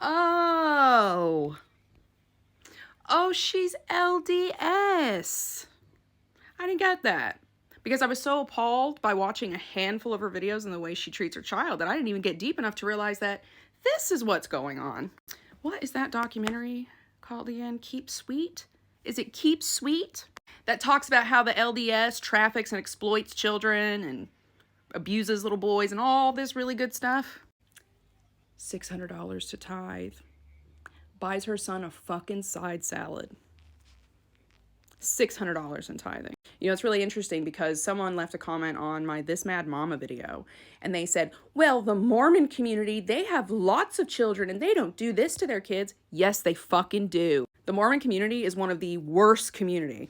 Oh. Oh, she's LDS. I didn't get that. Because I was so appalled by watching a handful of her videos and the way she treats her child that I didn't even get deep enough to realize that this is what's going on. What is that documentary called again? Keep Sweet? Is it Keep Sweet? That talks about how the LDS traffics and exploits children and abuses little boys and all this really good stuff. $600 to tithe. Buys her son a fucking side salad. $600 in tithing. You know, it's really interesting because someone left a comment on my This Mad Mama video and they said, well, the Mormon community, they have lots of children and they don't do this to their kids. Yes, they fucking do. The Mormon community is one of the worst communities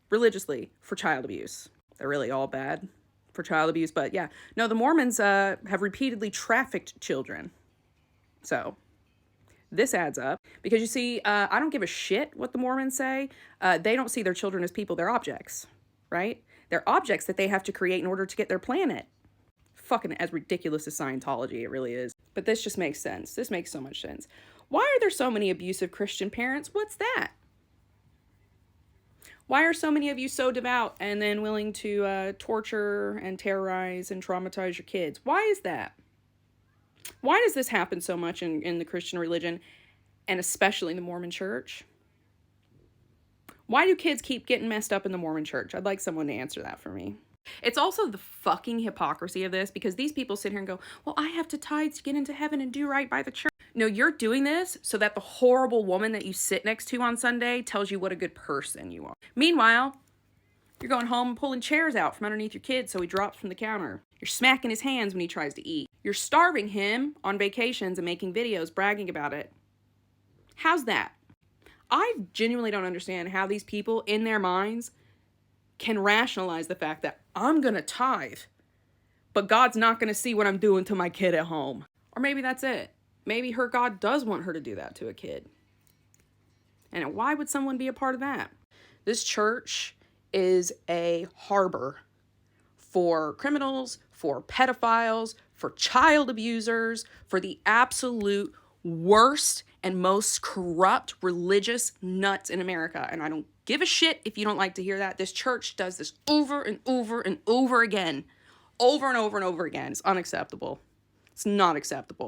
religiously for child abuse. They're really all bad for child abuse, but yeah. No, the Mormons have repeatedly trafficked children. So this adds up because you see, I don't give a shit what the Mormons say. They don't see their children as people, they're objects, right? They're objects that they have to create in order to get their planet. Fucking as ridiculous as Scientology, it really is. But this just makes sense. This makes so much sense. Why are there so many abusive Christian parents? What's that? Why are so many of you so devout and then willing to torture and terrorize and traumatize your kids? Why is that? Why does this happen so much in the Christian religion, and especially in the Mormon church? Why do kids keep getting messed up in the Mormon church? I'd like someone to answer that for me. It's also the fucking hypocrisy of this because these people sit here and go, well, I have to tithe to get into heaven and do right by the church. No, you're doing this so that the horrible woman that you sit next to on Sunday tells you what a good person you are. Meanwhile, you're going home and pulling chairs out from underneath your kid so he drops from the counter. You're smacking his hands when he tries to eat. You're starving him on vacations and making videos bragging about it. How's that? I genuinely don't understand how these people in their minds can rationalize the fact that I'm going to tithe, but God's not going to see what I'm doing to my kid at home. Or maybe that's it. Maybe her God does want her to do that to a kid. And why would someone be a part of that? This church is a harbor for criminals, for pedophiles, for child abusers, for the absolute worst and most corrupt religious nuts in America. And I don't give a shit if you don't like to hear that. This church does this over and over and over again. Over and over and over again. It's unacceptable. It's not acceptable.